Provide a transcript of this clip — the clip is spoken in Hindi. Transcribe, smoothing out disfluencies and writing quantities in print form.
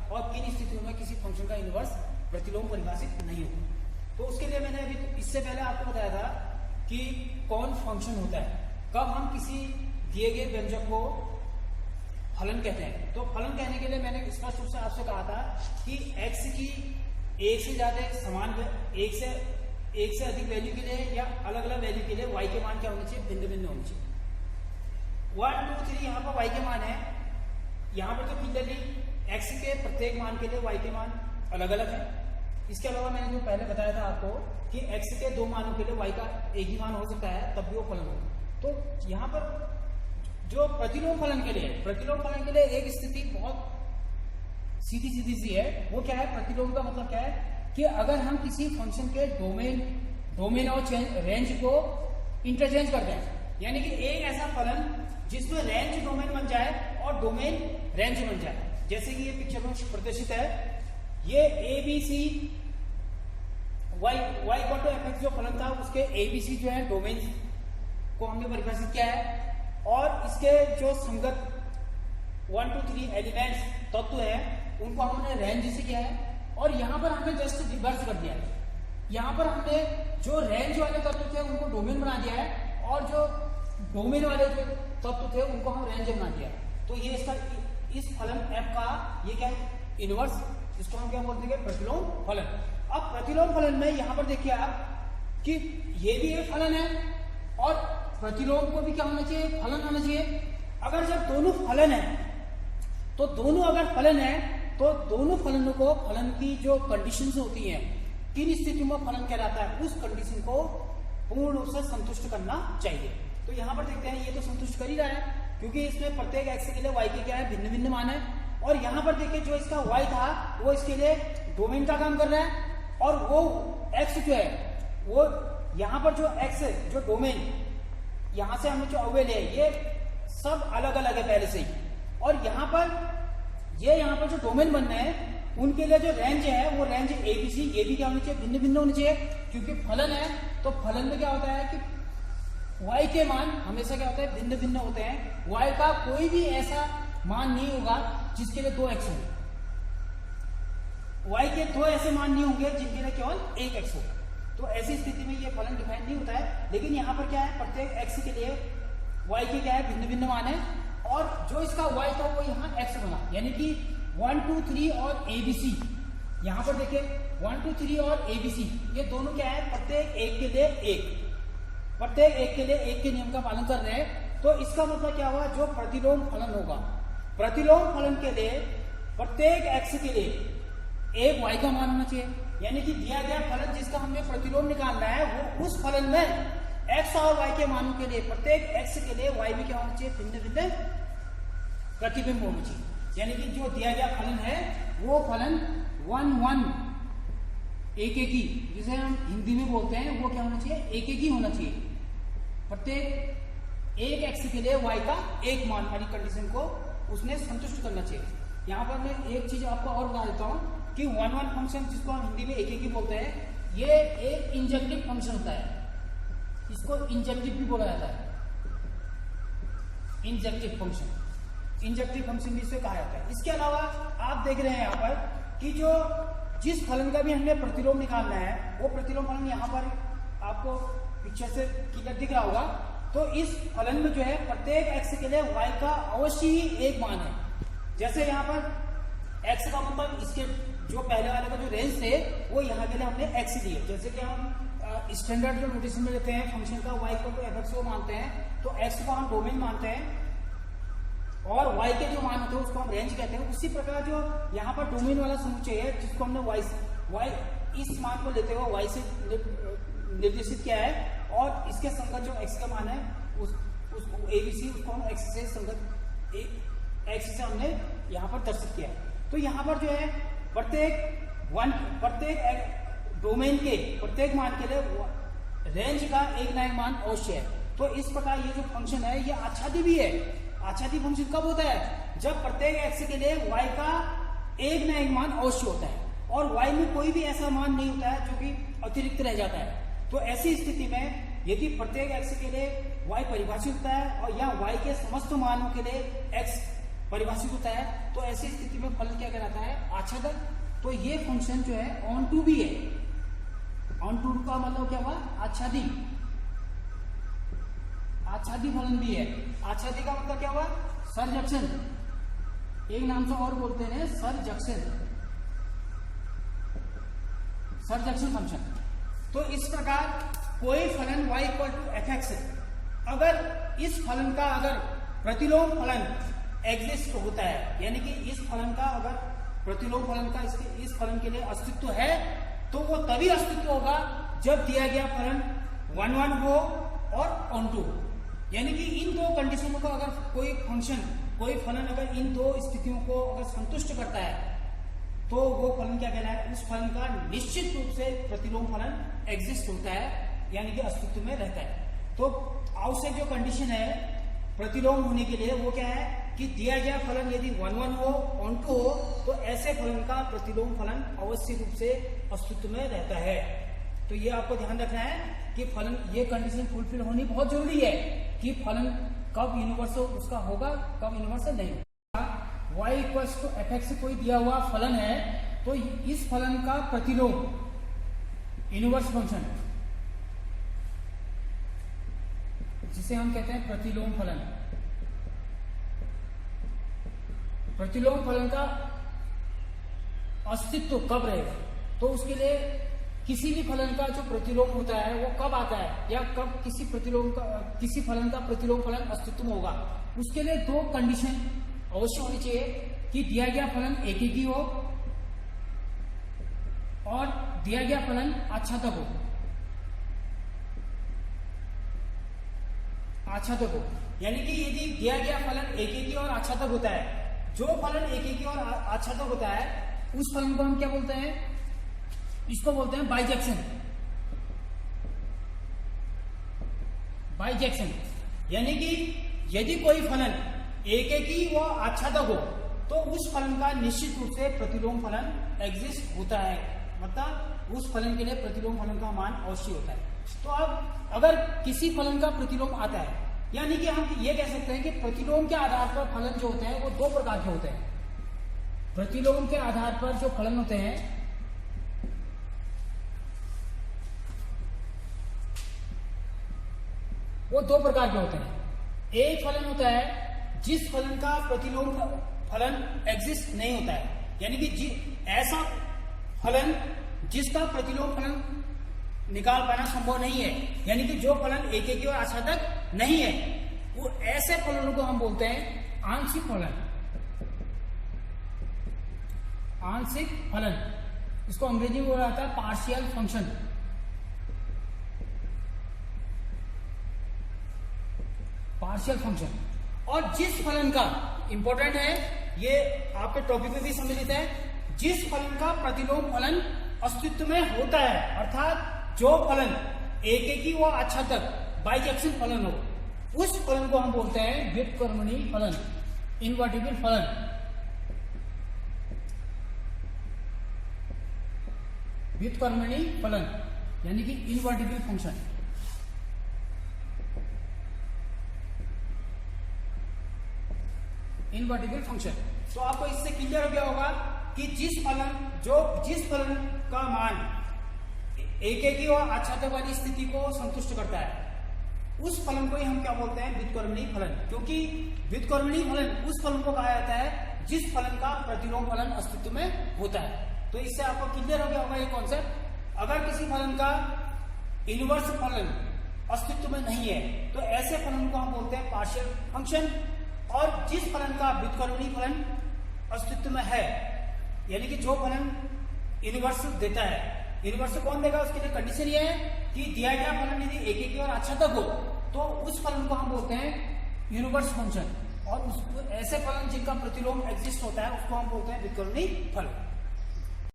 और किन स्थितियों में किसी फंक्शन का इनवर्स प्रतिलोम परिभाषित नहीं होगा। तो उसके लिए मैंने अभी इससे पहले आपको बताया था कि कौन फंक्शन होता है, कब हम किसी दिए गए व्यंजक को फलन कहते हैं। तो फलन कहने के लिए मैंने स्पष्ट रूप से आपसे कहा था कि x की एक से ज्यादा समान एक से अधिक वैल्यू के लिए या अलग अलग वैल्यू के लिए y के मान क्या होने चाहिए, भिन्न भिन्न होने चाहिए। 1 2 3 यहाँ पर y के मान है, यहाँ पर तो क्लियरली x के प्रत्येक मान के लिए y के मान अलग अलग है। इसके अलावा मैंने जो पहले बताया था आपको कि x के 2 मानों के लिए y का एक ही मान हो सकता है, तब भी वो फलन होगा। तो यहाँ पर जो प्रतिलोम फलन के लिए एक स्थिति बहुत सीधी सी है। वो क्या है, प्रतिलोम का मतलब क्या है कि अगर हम किसी फंक्शन के डोमेन और रेंज को इंटरचेंज करते हैं, यानी कि एक ऐसा फलन जिसमें रेंज डोमेन बन जाए और डोमेन रेंज बन जाए। जैसे कि ये पिक्चर में प्रदर्शित है, ये ABC y equal to fx जो फलन था उसके ABC जो है डोमेन को हमने परिभाषित किया है, और इसके जो संगत 1 2 3 एलिमेंट्स तत्व है उनको हमने रेंज से किया है। और यहाँ पर हमने जस्ट रिवर्स कर दिया है, यहाँ पर हमने जो रेंज वाले तत्व थे उनको डोमेन बना दिया है, और जो डोमेन वाले जो तत्व थे उनको हम रेंज बना दिया है। तो ये इसका इस फलन f का ये क्या है, इनवर्स, इसको हम क्या बोलते हैं, प्रतिलोम फलन। अब प्रतिलोम फलन में यहाँ पर देखिए आप कि ये भी एक फलन है और प्रतिलोम को भी क्या होना चाहिए, फलन होना चाहिए। अगर जब दोनों फलन है तो दोनों फलनों को, फलन की जो कंडीशंस होती हैं, किन स्थितियों में फलन कहलाता है, उस कंडीशन को पूर्ण रूप से संतुष्ट करना चाहिए। तो यहाँ पर देखते हैं ये तो संतुष्ट कर ही रहा है, क्योंकि इसमें प्रत्येक x के लिए y के क्या है, भिन्न भिन्न मान है। और यहाँ पर देखिए जो इसका y था वो इसके लिए डोमेन का काम कर रहा है, और वो x जो है वो यहाँ पर जो x है, जो डोमेन यहाँ से हमने जो अवयव है ये सब अलग अलग है पहले से ही। और यहाँ पर जो डोमेन बनने हैं उनके लिए जो रेंज है वो रेंज ABC, ये भी क्या होनी चाहिए, भिन्न भिन्न होनी चाहिए। क्योंकि फलन है तो फलन में क्या होता है कि y के मान हमेशा क्या होता है, भिन्न भिन्न होते हैं। y का कोई भी ऐसा मान नहीं होगा जिसके लिए 2x हो, y के 2 ऐसे मान नहीं होंगे जिनके लिए केवल 1x हो। तो ऐसी स्थिति में ये फलन डिफाइन नहीं होता है। लेकिन यहाँ पर क्या है, प्रत्येक x के लिए y के क्या है, भिन्न भिन्न मान है, और जो इसका y था वो यहाँ x बना, यानी कि 1 2 3 और ABC। यहाँ पर देखिए 1 2 3 और ABC ये दोनों क्या है, प्रत्येक एक के लिए एक के नियम का पालन कर रहे हैं। तो इसका मतलब क्या हुआ, जो प्रतिलोम फलन होगा, प्रतिलोम फलन के लिए प्रत्येक x के लिए एक y का मान होना चाहिए। यानी कि दिया गया फलन जिसका हमने प्रतिलोम निकालना है वो उस फलन में x और y के मानों के लिए प्रत्येक x के लिए y में क्या होना चाहिए, भिन्न भिन्न प्रतिबिंब होना चाहिए। यानी कि जो दिया गया फलन है वो फलन 1 1 एक ही, जिसे हम हिंदी में बोलते हैं, वो क्या होना चाहिए, एक ही होना चाहिए। प्रत्येक एक x के लिए y का एक मान वाली कंडीशन को उसने संतुष्ट करना चाहिए। यहाँ पर मैं एक चीज आपको और बता देता हूँ कि 1 1 फंक्शन जिसको हम हिंदी में एक ही बोलते हैं, ये एक इंजेक्टिव फंक्शन होता है, इसको इंजेक्टिव भी बोला जाता है। इंजेक्टिव फंक्शन भी इसे कहा जाता है। इसके अलावा आप देख रहे हैं यहाँ पर कि जिस फलन का भी हमने प्रतिलोम निकालना है वो प्रतिलोम फलन यहाँ पर आपको पिक्चर से क्लियर दिख रहा होगा। तो इस फलन में जो है प्रत्येक x के लिए y का अवश्य ही एक मान है। जैसे यहाँ पर x का मतलब इसके जो पहले वाले का जो रेंज थे वो यहाँ के लिए हमने x लिए। जैसे कि हम स्टैंडर्ड जो नोटेशन में लेते हैं फंक्शन का y को fx को मानते हैं, तो x को हम डोमेन मानते हैं और y के जो मान होते हैं उसको हम रेंज कहते हैं। उसी प्रकार जो यहाँ पर डोमेन वाला समुच्चय है जिसको हमने y इस मान को लेते हुए y से निर्देशित किया है, और इसके संगत जो x का मान है उस ABC उसको हम x से संगत x से हमने यहाँ पर दर्शित किया है। तो यहाँ पर जो है प्रत्येक डोमेन के प्रत्येक मान के लिए रेंज का एक ना एक मान अवश्य है। तो इस प्रकार ये जो फंक्शन है ये आच्छादी भी है। आच्छादी फंक्शन कब होता है, जब प्रत्येक x के लिए y का एक ना एक मान अवश्य होता है और y में कोई भी ऐसा मान नहीं होता है जो कि अतिरिक्त रह जाता है। तो ऐसी स्थिति में यदि प्रत्येक x के लिए y परिभाषित होता है और या y के समस्त मानों के लिए x परिभाषित होता है, तो ऐसी स्थिति में फलन क्या कहलाता है, आच्छादक, तो ये फंक्शन जो है ऑन टू भी है। ऑन टू का मतलब क्या हुआ? आच्छादी, आच्छादी फलन भी है। आच्छादी का मतलब क्या हुआ? सरजक्शन, एक नाम से और बोलते हैं सरजक्शन, सरजक्शन फंक्शन। तो इस प्रकार कोई फलन y equal to F X, अगर इस फलन का अगर प्रतिलोम फलन एग्जिस्ट होता है, यानी कि इस फलन का अगर प्रतिलोम फलन का इस फलन के लिए अस्तित्व है, तो वो तभी अस्तित्व होगा जब दिया गया फलन 1 1 हो और ऑन टू। यानी कि इन दो कंडीशनों को अगर कोई फंक्शन, कोई फलन अगर इन दो स्थितियों को अगर संतुष्ट करता है, तो वो फलन क्या कहलाता है? उस फलन का निश्चित रूप से प्रतिलोम फलन एग्जिस्ट होता है, यानी कि अस्तित्व में रहता है। तो आवश्यक जो कंडीशन है प्रतिलोम होने के लिए वो क्या है कि दिया गया फलन यदि 1 1 हो, ऑन टू हो, तो ऐसे फलन का प्रतिलोम फलन अवश्य रूप से अस्तित्व में रहता है। तो ये आपको ध्यान रखना है कि फलन, ये कंडीशन फुलफिल होनी बहुत जरूरी है कि फलन कब यूनिवर्सल उसका होगा, कब यूनिवर्सल नहीं होगा। y equal to F X कोई दिया हुआ फलन है, तो इस फलन का प्रतिलोम इनवर्स फंक्शन, जिसे हम कहते हैं प्रतिलोम फलन, प्रतिलोम फलन का अस्तित्व कब रहेगा? तो उसके लिए किसी भी फलन का जो प्रतिलोम होता है वो कब आता है, या कब किसी फलन का प्रतिलोम फलन अस्तित्व में होगा, उसके लिए दो कंडीशन अवश्य होनी चाहिए कि दिया गया फलन एकेकी हो और दिया गया फलन आच्छादक हो। आच्छादक हो यानी कि यदि दिया गया फलन एकेकी और आच्छादक होता है, जो फलन एकेकी और आच्छादक होता है उस फलन को हम क्या बोलते हैं? इसको बोलते हैं बाइजेक्शन। बाइजेक्शन यानी कि यदि कोई फलन एकेकी व आच्छादक हो, तो उस फलन का निश्चित रूप से प्रतिलोम फलन एग्जिस्ट होता है, मतलब उस फलन के लिए प्रतिलोम फलन का मान अवश्य होता है। तो अब अगर किसी फलन का प्रतिलोम आता है, यानी कि हम ये कह सकते हैं कि प्रतिलोम के आधार पर फलन जो होते हैं वो दो प्रकार के होते हैं। प्रतिलोम के आधार पर जो फलन होते हैं वो दो प्रकार के होते हैं। एक फलन होता है जिस फलन का प्रतिलोम फलन एग्जिस्ट नहीं होता है, यानी कि ऐसा फलन जिसका प्रतिलोम फलन निकाल पाना संभव नहीं है, यानी कि जो फलन एकेकी और आच्छादक नहीं है, वो ऐसे फलनों को हम बोलते हैं आंशिक फलन। आंशिक फलन, इसको अंग्रेजी में बोला जाता है पार्शियल फंक्शन। Partial function. और जिस फलन का, इंपॉर्टेंट है ये, आपके टॉपिक में भी सम्मिलित है, जिस फलन का प्रतिलोम फलन अस्तित्व में होता है, अर्थात जो फलन एकेकी व आच्छादक बाइजेक्शन फलन हो, उस फलन को हम बोलते हैं व्युत्क्रमणीय फलन, इनवर्टिबल फलन। व्युत्क्रमणीय फलन यानी कि इनवर्टिबल फंक्शन। Invertible function. तो आपको इससे क्लियर हो गया होगा कि जिस फलन का मान एकेकी और आच्छादक वाली स्थिति को संतुष्ट करता है, उस फलन को ही हम क्या बोलते हैं? व्युत्क्रमणीय फलन। क्योंकि व्युत्क्रमणीय फलन उस फलन को कहा जाता है जिस फलन का प्रतिलोम फलन अस्तित्व में होता है। तो इससे आपको क्लियर हो गया होगा ये कॉन्सेप्ट। अगर किसी फलन का इनवर्स फलन अस्तित्व में नहीं है, तो ऐसे फलन को हम बोलते हैं पार्शियल फंक्शन। और जिस फलन का व्युत्क्रमणीय फलन अस्तित्व में है, यानी कि जो फलन इनवर्स देता है, इनवर्स कौन देगा? उसके लिए कंडीशन ये है कि दिया गया फलन यदि एकेकी और आच्छादक हो, तो उस फलन को हम बोलते हैं यूनिवर्स फंक्शन। और ऐसे फलन जिनका प्रतिलोम एग्जिस्ट होता है उसको हम बोलते हैं व्युत्क्रमणीय फलन।